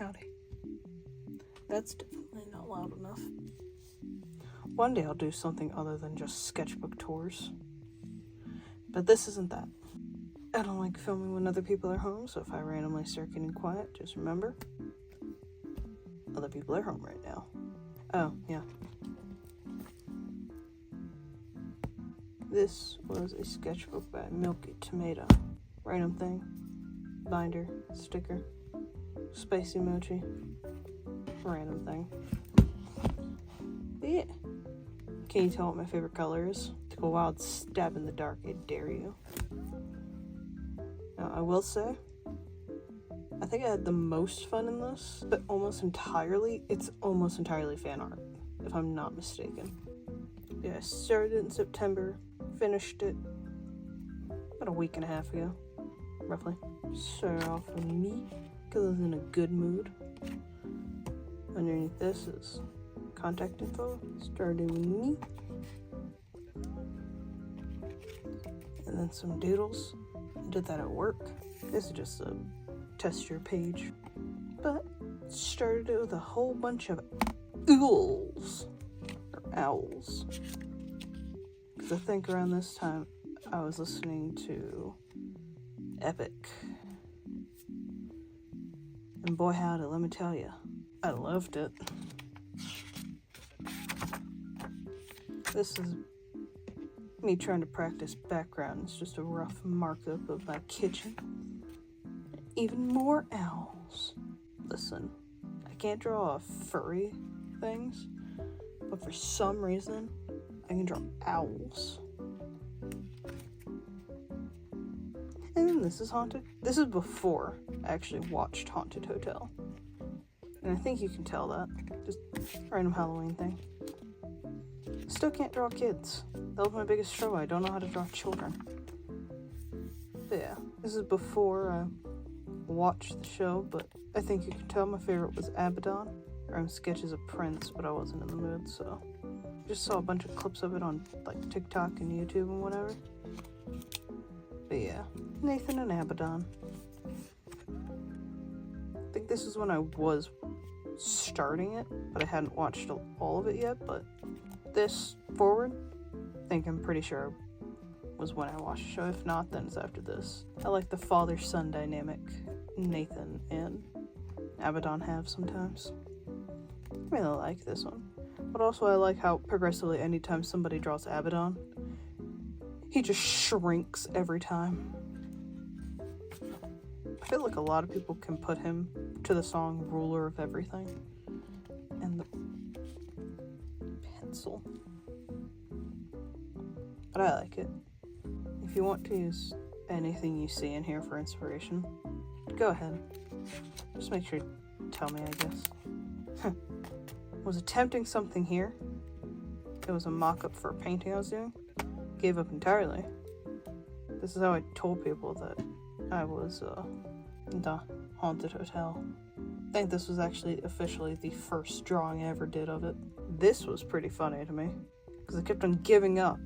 Howdy. That's definitely not loud enough. One day I'll do something other than just sketchbook tours. But this isn't that. I don't like filming when other people are home, so if I randomly start getting quiet, just remember, other people are home right now. Oh, yeah. This was a sketchbook by Milky Tomato. Random thing. Binder. Sticker. Spicy emoji. Random thing. But yeah. Can you tell what my favorite color is? Take a wild stab in the dark, I dare you. Now, I will say, I think I had the most fun in this, but it's almost entirely fan art, if I'm not mistaken. Yeah, I started it in September, finished it about a week and a half ago, roughly. Started off with me, because I was in a good mood. Underneath this is contact info, started with me. And then some doodles. I did that at work. This is just a test your page. But started it with a whole bunch of owls. Or owls. Because I think around this time I was listening to Epic. And boy howdy, let me tell you, I loved it. This is me trying to practice background. It's just a rough markup of my kitchen. Even more owls. Listen, I can't draw furry things, but for some reason, I can draw owls. And then this is Haunted. This is before I actually watched Haunted Hotel. And I think you can tell that. Just random Halloween thing. Still can't draw kids. That was my biggest struggle. I don't know how to draw children. But yeah, this is before I watched the show, but I think you can tell my favorite was Abaddon. Or sketches of Prince, but I wasn't in the mood, so just saw a bunch of clips of it on like TikTok and YouTube and whatever. But yeah, Nathan and Abaddon. I think this is when I was starting it, but I hadn't watched all of it yet, but this forward, I think I'm pretty sure was when I watched the show. If not, then it's after this. I like the father-son dynamic Nathan and Abaddon have sometimes. I really like this one. But also I like how progressively anytime somebody draws Abaddon, he just shrinks every time. I feel like a lot of people can put him to the song Ruler of Everything. And the pencil. But I like it. If you want to use anything you see in here for inspiration, go ahead. Just make sure to tell me, I guess. Was attempting something here. It was a mock-up for a painting I was doing. Gave up entirely. This is how I told people that I was in the Haunted Hotel. I think this was actually officially the first drawing I ever did of it. This was pretty funny to me, because I kept on giving up,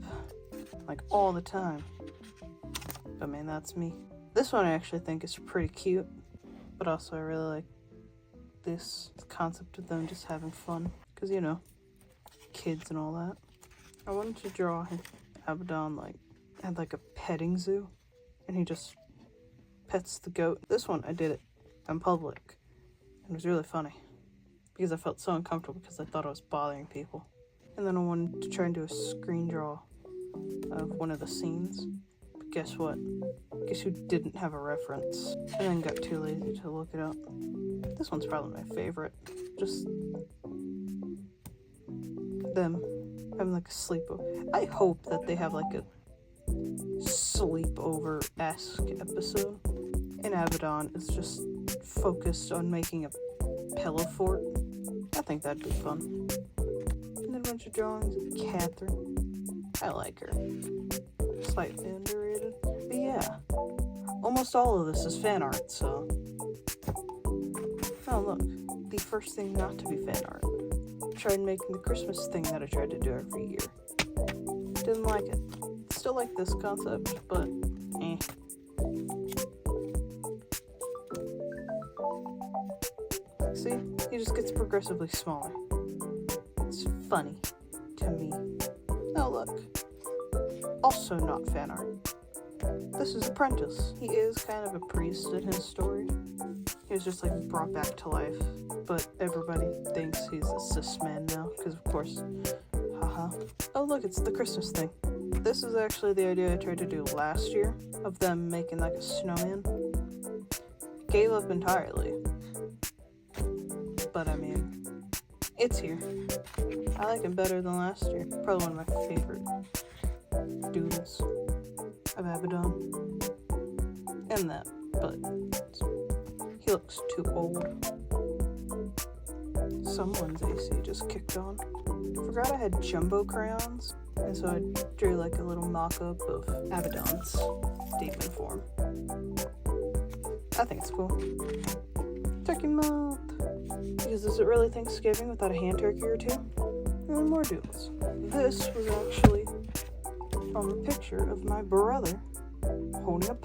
like all the time. But man, that's me. This one I actually think is pretty cute, but also I really like this concept of them just having fun, because you know, kids and all that. I wanted to draw Abaddon had like a petting zoo, and he just pets the goat. This one I did it in public, and it was really funny because I felt so uncomfortable because I thought I was bothering people. And then I wanted to try and do a screen draw of one of the scenes, but guess what? Guess who didn't have a reference and then got too lazy to look it up. This one's probably my favorite. Just them having like a sleepover. I hope that they have like a sleepover-esque episode. And Abaddon is just focused on making a pillow fort. I think that'd be fun. And then a bunch of drawings of Catherine. I like her. Slightly underrated. But yeah, almost all of this is fan art, so... Oh look, the first thing not to be fan art. Tried making the Christmas thing that I tried to do every year. Didn't like it. Still like this concept, but See? He just gets progressively smaller. It's funny to me. Oh, look. Also not fan art. This is Apprentice. He is kind of a priest in his story. He was just like brought back to life, but everybody thinks he's a cis man now, because of course, haha. Oh look, it's the Christmas thing. This is actually the idea I tried to do last year, of them making like a snowman. Gave up entirely. But I mean, it's here. I like it better than last year. Probably one of my favorite doodles of Abaddon. And that, but he looks too old. Someone's AC just kicked on. I forgot I had jumbo crayons, and so I drew like a little mock-up of Abaddon's demon form. I think it's cool. Turkey month! Because is it really Thanksgiving without a hand turkey or two? And more doodles. This was actually from a picture of my brother holding an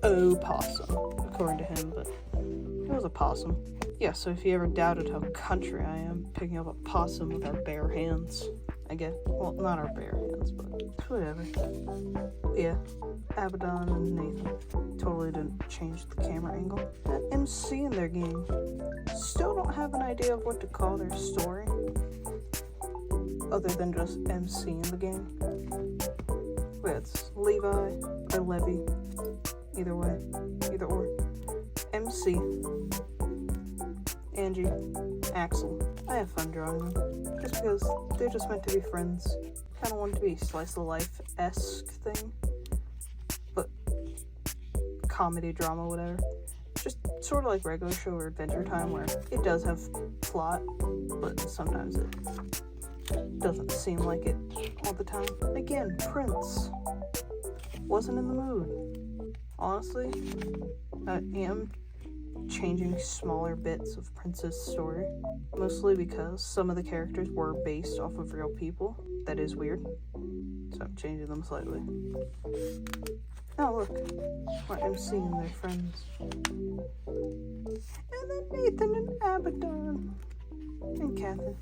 opossum, according to him, but it was a possum. Yeah, so if you ever doubted how country I am, picking up a possum with our bare hands, I guess. Well, not our bare hands, but whatever. Yeah, Abaddon and Nathan totally didn't change the camera angle. That MC in their game. Still don't have an idea of what to call their story, other than just MC in the game. Wait, it's Levi or Levy. Either way, either or. MC, Angie, Axel. I have fun drawing them, just because they're just meant to be friends. Kind of want to be a slice of life-esque thing, but comedy, drama, whatever. Just sort of like regular show or Adventure Time, where it does have plot, but sometimes it doesn't seem like it all the time. Again, Prince. Wasn't in the mood. Honestly, I am changing smaller bits of Prince's story, mostly because some of the characters were based off of real people. That is weird, so I'm changing them slightly. Oh look, we're MCing their friends. And then Nathan and Abaddon. And Catherine.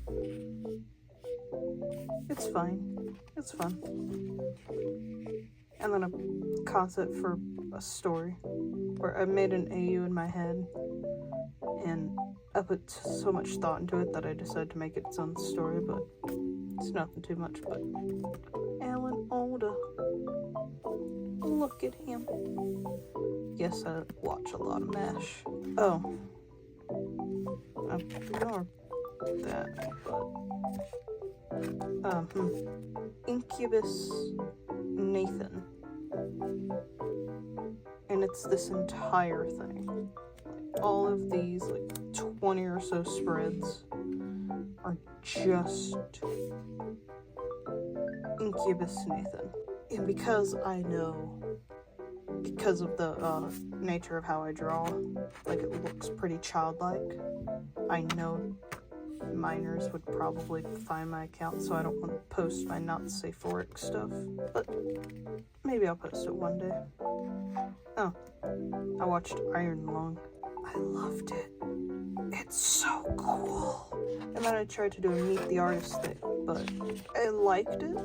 It's fine. It's fun. And then a concept for a story, where I made an AU in my head, and I put so much thought into it that I decided to make it its own story, but it's nothing too much. But Alan Alda, look at him. Yes, I watch a lot of MASH. Oh, I ignored that, but Incubus Nathan, and it's this entire thing. All of these like 20 or so spreads are just Incubus Nathan. And because I know, because of the nature of how I draw, like it looks pretty childlike, I know minors would probably find my account, so I don't want to post my not safe for work stuff, but maybe I'll post it one day. Oh, I watched Iron Lung. I loved it. It's so cool. And then I tried to do a Meet the Artist thing, but I liked it.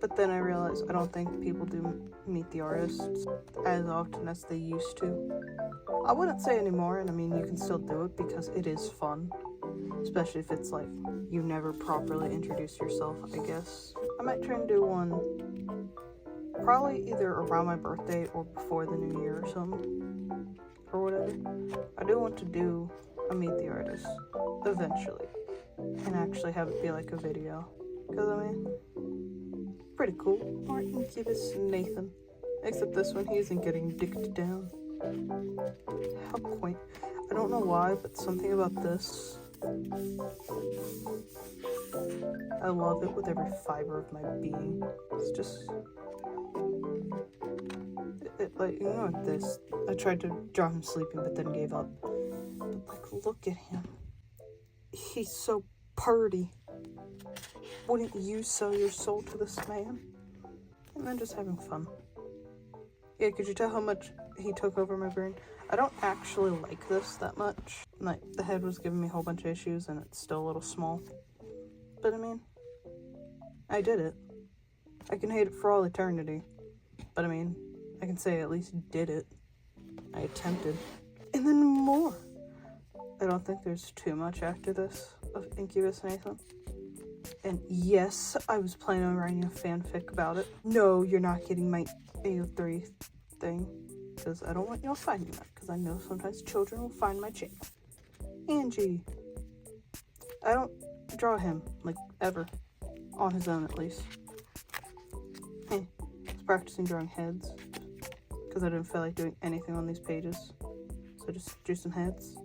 But then I realized I don't think people do Meet the Artists as often as they used to. I wouldn't say anymore, and I mean, you can still do it because it is fun. Especially if it's like, you never properly introduce yourself, I guess. I might try and do one probably either around my birthday or before the new year or something. Or whatever. I do want to do a Meet the Artist eventually. And actually have it be like a video. Because I mean, pretty cool. Or Incubus Nathan. Except this one, he isn't getting dicked down. How quaint. I don't know why, but something about this, I love it with every fiber of my being. It's just, like, you know, like this. I tried to draw him sleeping, but then gave up. But like, look at him. He's so purty. Wouldn't you sell your soul to this man? And then just having fun. Yeah, could you tell how much he took over my brain. I don't actually like this that much. Like, the head was giving me a whole bunch of issues and it's still a little small. But I mean, I did it. I can hate it for all eternity. But I mean, I can say I at least did it. I attempted. And then more. I don't think there's too much after this of Incubus Nathan. And yes, I was planning on writing a fanfic about it. No, you're not getting my AO3 thing. Because I don't want y'all finding that. Because I know sometimes children will find my channel. Angie. I don't draw him, like, ever. On his own, at least. I was practicing drawing heads. Because I didn't feel like doing anything on these pages. So I just drew some heads.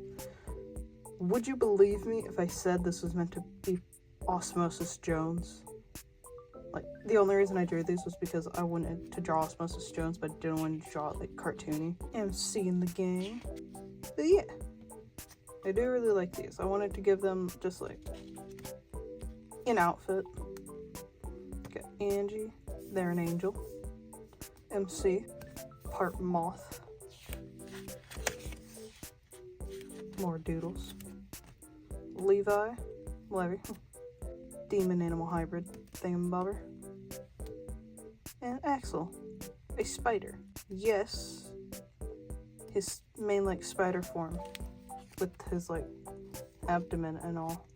Would you believe me if I said this was meant to be Osmosis Jones? Like, the only reason I drew these was because I wanted to draw Osmosis Jones, but I didn't want to draw it, like, cartoony. MC in the gang. But yeah. I do really like these. I wanted to give them just, like, an outfit. Got Angie. They're an angel. MC. Part moth. More doodles. Levi. Levy. Demon animal hybrid thingamabobber. And Axel. A spider. Yes. His main, like, spider form. With his, like, abdomen and all.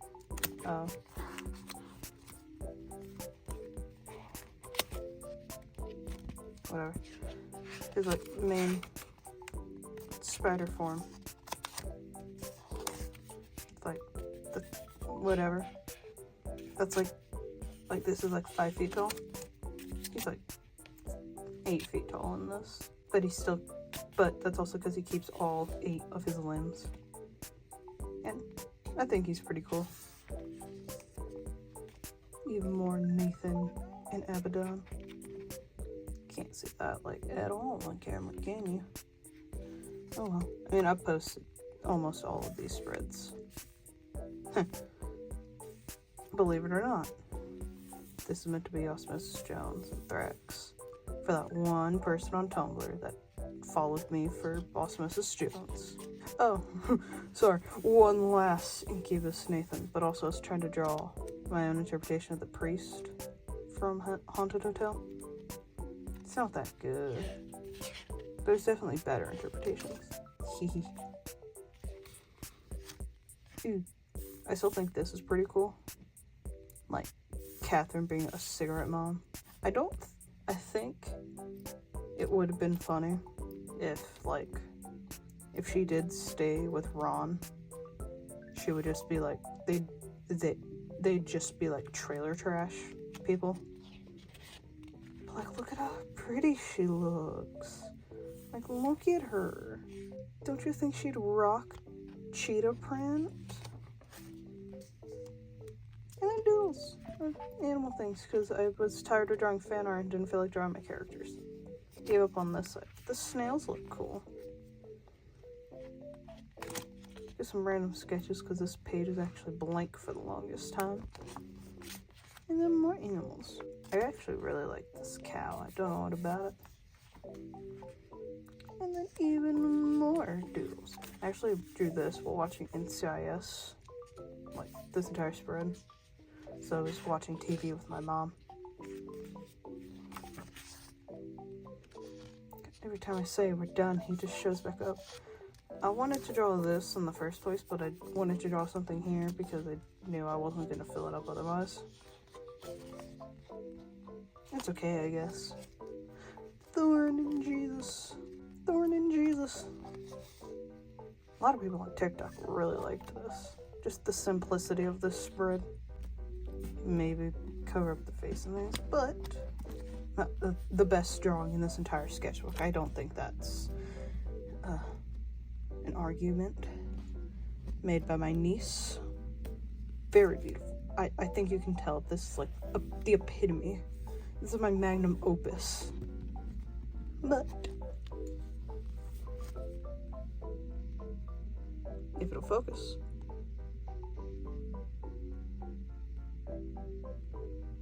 Whatever. His, like, main spider form. Like, the, whatever. That's like this is like 5 feet tall. He's like 8 feet tall in this. But that's also because he keeps all 8 of his limbs. And I think he's pretty cool. Even more Nathan and Abaddon. Can't see that, like, at all on camera, can you? Oh well. I mean, I've posted almost all of these spreads. Believe it or not. This is meant to be Osmosis Jones and Thrax. For that one person on Tumblr that followed me for Osmosis Jones. Oh, sorry. One last Incubus Nathan, but also I was trying to draw my own interpretation of the priest from Haunted Hotel. It's not that good. There's definitely better interpretations. Hehe. Dude, I still think this is pretty cool. Like, Catherine being a cigarette mom. I think it would have been funny if she did stay with Ron, she would just be like, they'd just be like trailer trash people. But, like, look at how pretty she looks. Like, look at her. Don't you think she'd rock cheetah print? And then doodles. Animal things, because I was tired of drawing fan art and didn't feel like drawing my characters. Gave up on this side. The snails look cool. Do some random sketches because this page is actually blank for the longest time. And then more animals. I actually really like this cow. I don't know what about it. And then even more doodles. I actually drew this while watching NCIS. Like, this entire spread. So I was watching TV with my mom. Every time I say we're done, he just shows back up. I wanted to draw this in the first place, but I wanted to draw something here because I knew I wasn't going to fill it up otherwise. It's okay, I guess. Thorn in Jesus. Thorn in Jesus. A lot of people on TikTok really liked this. Just the simplicity of this spread. Maybe cover up the face in these, but not the best drawing in this entire sketchbook. I don't think that's an argument made by my niece. Very beautiful. I think you can tell this is like the epitome. This is my magnum opus. But if it'll focus.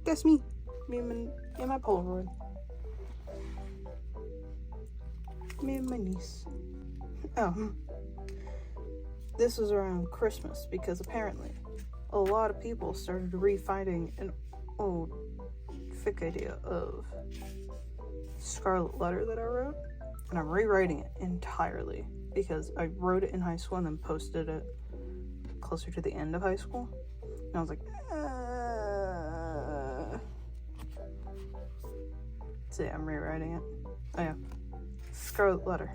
That's me. Me and my Polaroid. Me and my niece. Oh, this was around Christmas because apparently a lot of people started refinding an old fic idea of Scarlet Letter that I wrote, and I'm rewriting it entirely because I wrote it in high school and then posted it closer to the end of high school, and I was like, so yeah, I'm rewriting it. Oh yeah, Scarlet Letter.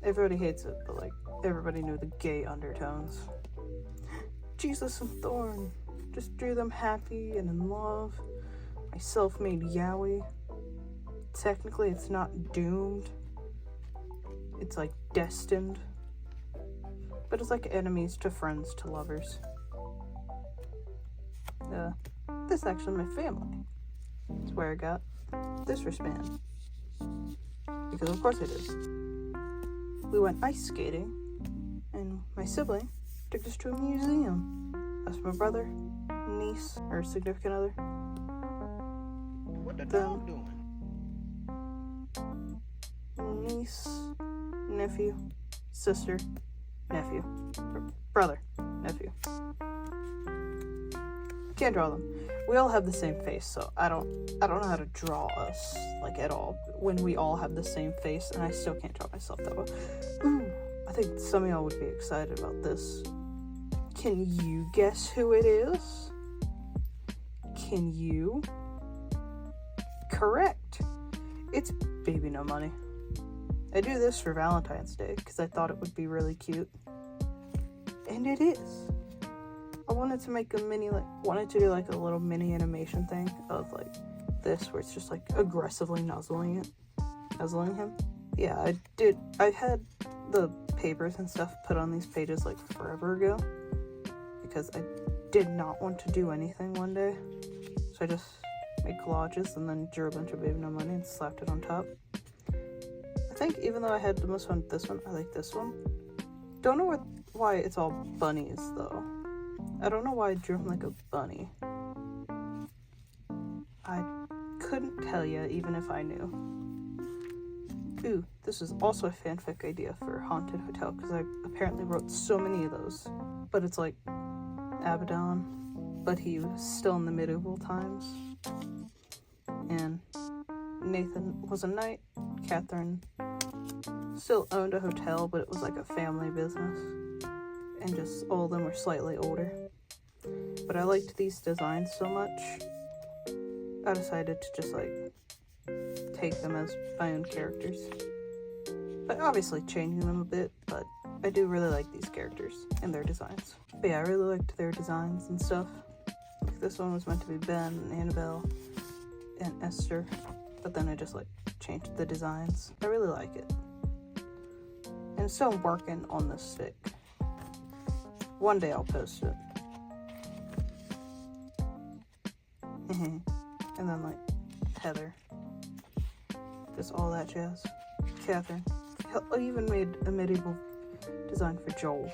Everybody hates it, but like, everybody knew the gay undertones. Jesus and Thorn just drew them happy and in love. My self-made yaoi. Technically, it's not doomed. It's like destined. But it's like enemies to friends to lovers. This is actually my family. That's where I got this wristband. Because of course I did. We went ice skating, and my sibling took us to a museum. That's my brother, niece, or significant other. What the dog doing? Niece, nephew, sister, nephew, brother, nephew. Can't draw them. We all have the same face, so I don't know how to draw us, like, at all, when we all have the same face, and I still can't draw myself that well. I think some of y'all would be excited about this. Can you guess who it is? Can you? Correct. It's Baby No Money. I do this for Valentine's Day because I thought it would be really cute. And it is. I wanted to make a wanted to do like a little mini animation thing of like this where it's just like aggressively nuzzling him. Yeah, I had the papers and stuff put on these pages like forever ago because I did not want to do anything one day. So I just made collages and then drew a bunch of Baby No Money and slapped it on top. I think even though I had the most fun with this one, I like this one. Don't know why it's all bunnies though. I don't know why I drew him like a bunny. I couldn't tell you even if I knew. Ooh, this is also a fanfic idea for Haunted Hotel because I apparently wrote so many of those. But it's like Abaddon, but he was still in the medieval times. And Nathan was a knight. Catherine still owned a hotel, but it was like a family business. And just all of them were slightly older. But I liked these designs so much, I decided to just like take them as my own characters. But obviously changing them a bit, but I do really like these characters and their designs. But yeah, I really liked their designs and stuff. Like this one was meant to be Ben and Annabelle and Esther, but then I just like changed the designs. I really like it. And so I'm working on this stick. One day I'll post it. And then like Heather. Just all that jazz. Catherine. I even made a medieval design for Joel.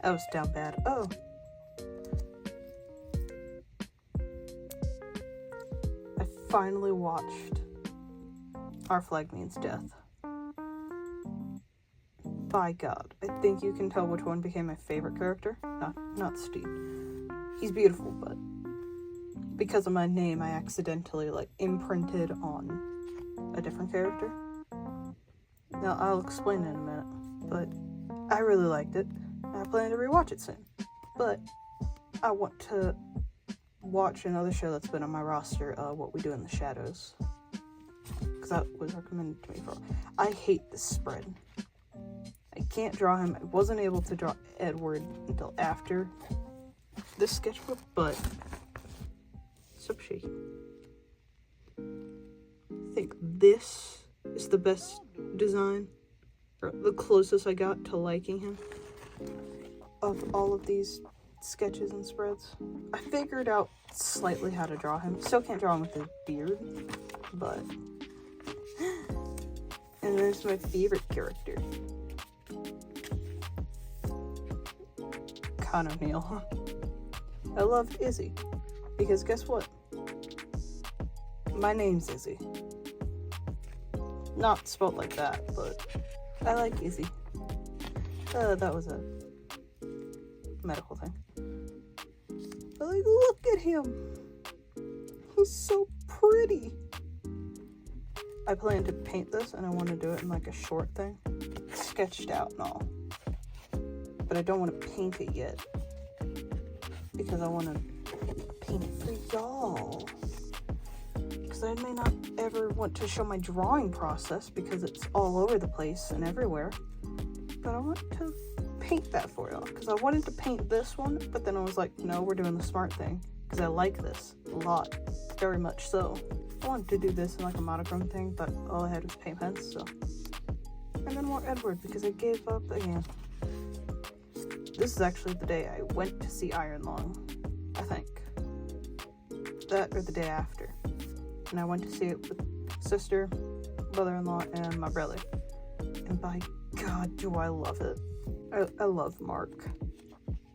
I was down bad. Oh. I finally watched Our Flag Means Death. By God, I think you can tell which one became my favorite character. Not Steve. He's beautiful, but because of my name, I accidentally like imprinted on a different character. Now I'll explain in a minute, but I really liked it. And I plan to rewatch it soon. But I want to watch another show that's been on my roster, What We Do in the Shadows, because that was recommended to me for. I hate this spread. I can't draw him. I wasn't able to draw Edward until after this sketchbook, but stop shaking. I think this is the best design, or the closest I got to liking him of all of these sketches and spreads. I figured out slightly how to draw him. Still can't draw him with his beard, but... And there's my favorite character. Con O'Neill. I loved Izzy, because guess what? My name's Izzy. Not spelled like that, but I like easy. That was a medical thing. But like, look at him. He's so pretty. I plan to paint this, and I want to do it in like a short thing. Sketched out and all. But I don't want to paint it yet. Because I want to paint it for y'all. Because I may not ever want to show my drawing process because it's all over the place and everywhere. But I want to paint that for y'all. Because I wanted to paint this one, but then I was like, no, we're doing the smart thing. Because I like this a lot. Very much so. I wanted to do this in like a monochrome thing, but all I had was paint pens, so. And then more Edward, because I gave up again. This is actually the day I went to see Iron Lung, I think. That or the day after. And I went to see it with sister, brother-in-law, and my brother. And by God, do I love it. I love Mark.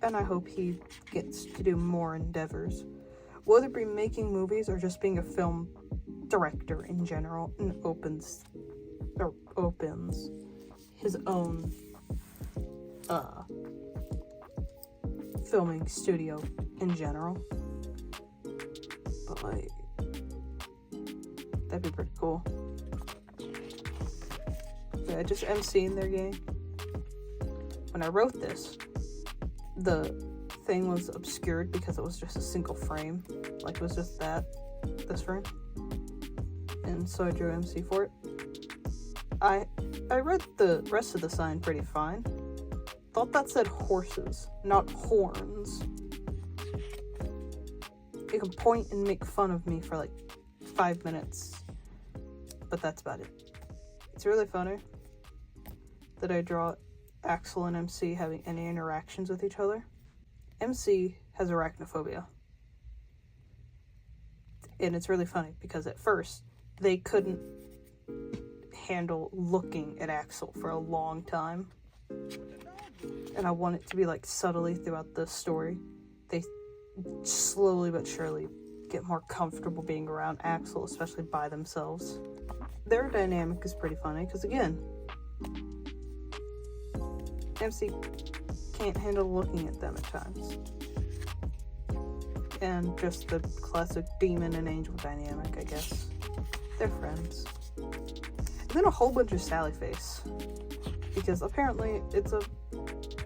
And I hope he gets to do more endeavors. Whether it be making movies or just being a film director in general, and opens his own filming studio in general. But like, that'd be pretty cool. Yeah, just emceeing their game. When I wrote this, the thing was obscured because it was just a single frame. Like, it was just this frame. And so I drew MC for it. I read the rest of the sign pretty fine. Thought that said horses, not horns. You can point and make fun of me for like 5 minutes, but that's about it. It's really funny that I draw Axel and MC having any interactions with each other. MC has arachnophobia. And it's really funny because at first they couldn't handle looking at Axel for a long time. And I want it to be like subtly throughout the story. They slowly but surely get more comfortable being around Axel, especially by themselves. Their dynamic is pretty funny because, again, MC can't handle looking at them at times. And just the classic demon and angel dynamic, I guess. They're friends. And then a whole bunch of Sally face. Because apparently it's a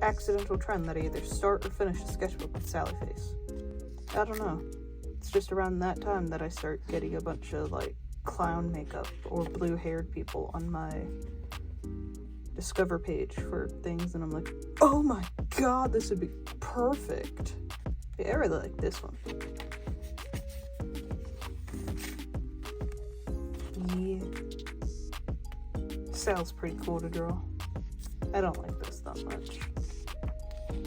accidental trend that I either start or finish a sketchbook with Sally face. I don't know. It's just around that time that I start getting a bunch of like clown makeup or blue-haired people on my Discover page for things, and I'm like, oh my god, this would be perfect. Yeah, I really like this one. Yeah. Sal's pretty cool to draw. I don't like this that much.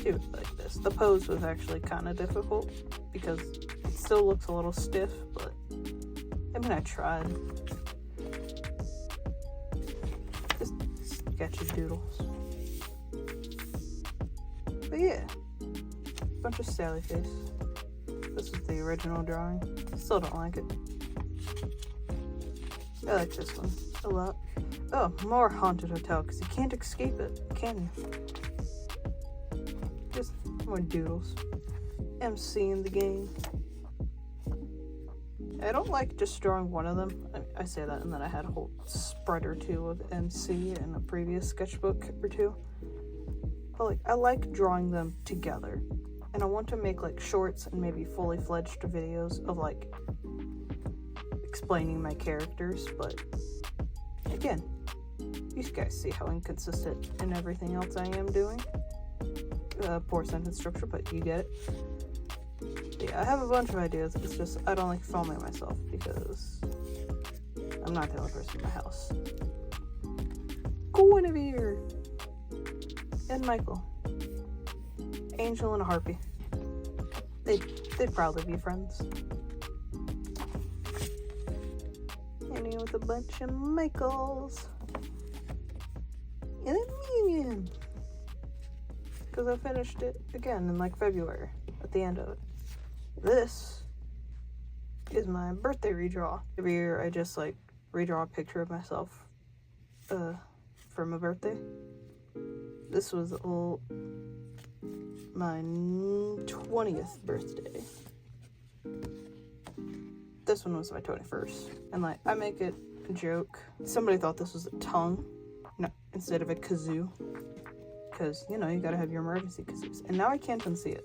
It was like this. The pose was actually kind of difficult because it still looks a little stiff, but I mean, I tried. Just sketchy doodles. But yeah, bunch of Sally face. This was the original drawing. Still don't like it. I like this one a lot. Oh, more haunted hotel, because you can't escape it, can you? Just more doodles. MC in the game. I don't like just drawing one of them. I say that, and then I had a whole spread or two of MC in a previous sketchbook or two. But like, I like drawing them together. And I want to make like shorts and maybe fully fledged videos of like explaining my characters, but again, you guys see how inconsistent and everything else I am doing. Poor sentence structure, but you get it. Yeah, I have a bunch of ideas. It's just I don't like filming myself because I'm not the only person in my house. Guinevere and Michael, Angel and a Harpy. They'd probably be friends. Ending with a bunch of Michaels. And then me again. Because I finished it again in like February at the end of it. This is my birthday redraw. Every year I just like redraw a picture of myself for my birthday. This was my 20th birthday. This one was my 21st. And like, I make it a joke. Somebody thought this was a tongue, no, instead of a kazoo. Because, you know, you gotta have your emergency kazoos. And now I can't unsee it.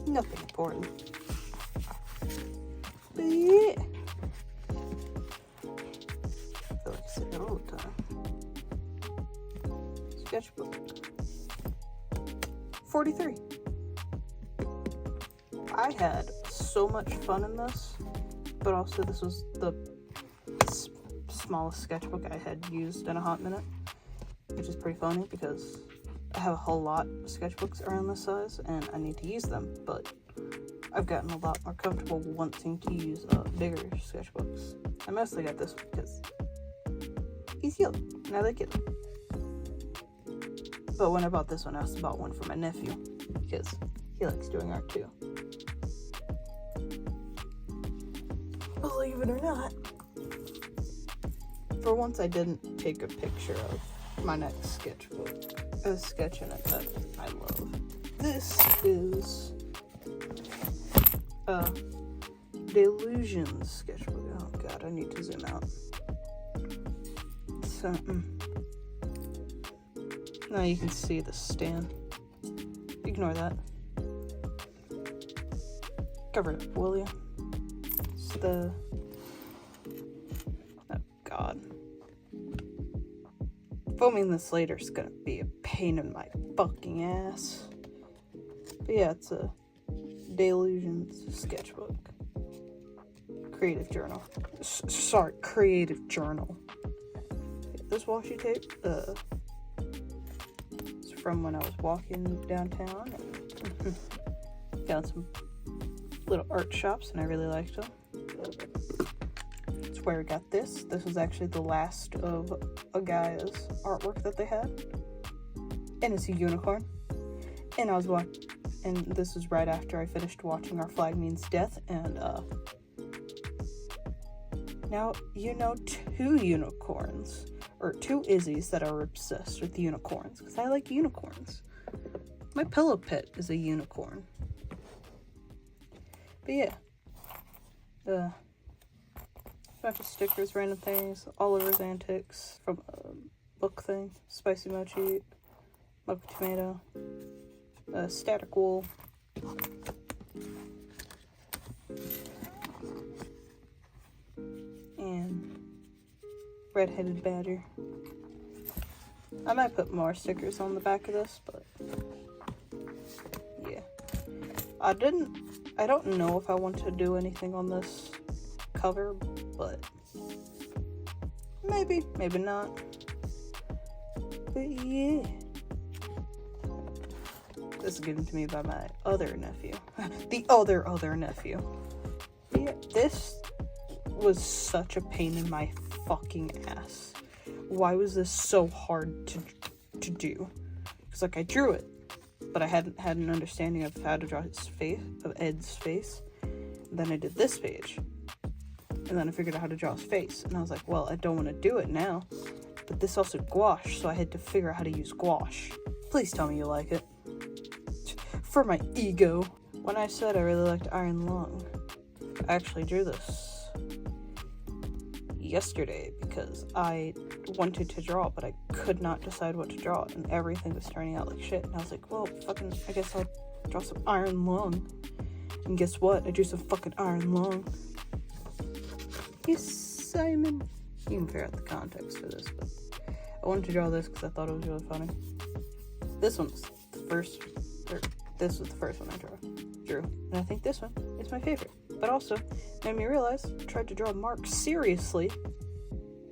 Nothing important. But yeah. I feel like I say that all the time. Sketchbook. 43. I had so much fun in this, but also this was the smallest sketchbook I had used in a hot minute, which is pretty funny because I have a whole lot of sketchbooks around this size and I need to use them, but I've gotten a lot more comfortable wanting to use bigger sketchbooks. I mostly got this one because he's yellow and I like it. But when I bought this one, I also bought one for my nephew because he likes doing art too. Believe it or not, for once I didn't take a picture of my next sketchbook. I was sketching it that I love. This is a Delusions sketchbook. Oh god, I need to zoom out. So, now you can see the stand. Ignore that. Cover it up, will you? It's the... oh god. Filming this later is gonna be a pain in my fucking ass. But yeah, it's a Delusions sketchbook. Creative journal. Sorry, creative journal. This washi tape, it's from when I was walking downtown and found some little art shops and I really liked them. That's where I got this. This was actually the last of a guy's artwork that they had. And it's a unicorn. And I was and this was right after I finished watching Our Flag Means Death, and now you know two unicorns, or two Izzies that are obsessed with unicorns, because I like unicorns. My pillow pet is a unicorn. But yeah, bunch of stickers, random things, Oliver's Antics from a book thing, spicy mochi, mocha tomato, static wool, and red-headed badger. I might put more stickers on the back of this, but yeah. I don't know if I want to do anything on this cover, but maybe not. But yeah. This is given to me by my other nephew. The other nephew. But yeah, this was such a pain in my fucking ass. Why was this so hard to do? Because like I drew it, but I hadn't had an understanding of how to draw his face, of Ed's face. And then I did this page. And then I figured out how to draw his face. And I was like, well, I don't want to do it now. But this also gouache, so I had to figure out how to use gouache. Please tell me you like it. For my ego. When I said I really liked Iron Lung, I actually drew this yesterday because I wanted to draw, but I could not decide what to draw, and everything was turning out like shit. And I was like, well, fucking, I guess I'll draw some Iron Lung. And guess what? I drew some fucking Iron Lung. Yes, Simon. You can figure out the context for this, but I wanted to draw this because I thought it was really funny. This one's the first, or this was the first one I drew. And I think this one is my favorite. But also, made me realize, I tried to draw Mark seriously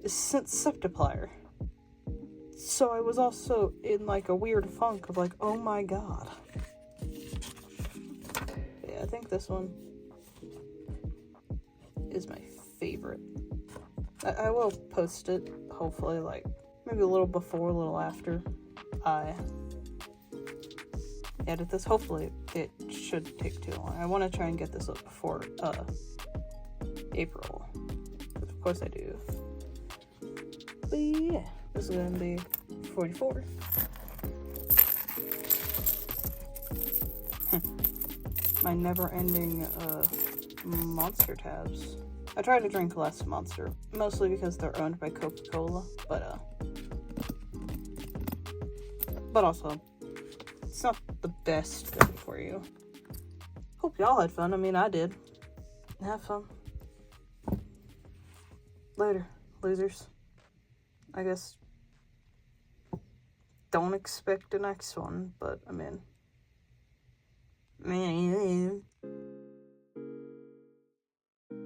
since Septiplier. So I was also in like a weird funk of like, oh my god. Yeah, I think this one is my favorite. I will post it, hopefully, like, maybe a little before, a little after I edit this. Hopefully, it should take too long. I want to try and get this up before, April. Of course I do. But yeah. This is gonna be 44. My never-ending Monster tabs. I try to drink less Monster, mostly because they're owned by Coca-Cola, but also, it's not the best thing for you. Hope y'all had fun. I mean, I did. Have fun. Later, losers. I guess don't expect the next one, but I mean